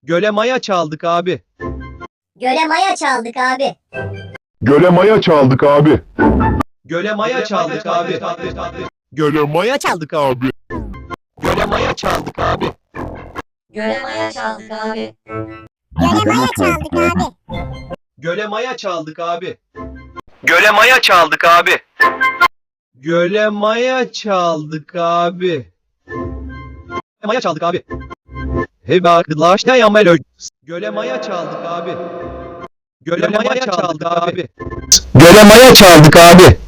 Göle maya çaldık abi. Göle maya çaldık abi. Göle maya çaldık abi. Göle maya çaldık abi. Göle maya çaldık abi. Göle maya çaldık abi. Göle maya çaldık abi. Göle maya çaldık abi. Göle maya çaldık abi. Göle maya çaldık abi. Maya çaldık abi. Hey arkadaş ne yamel Göle maya çaldık abi. Göle maya çaldık abi. Göle maya çaldık abi.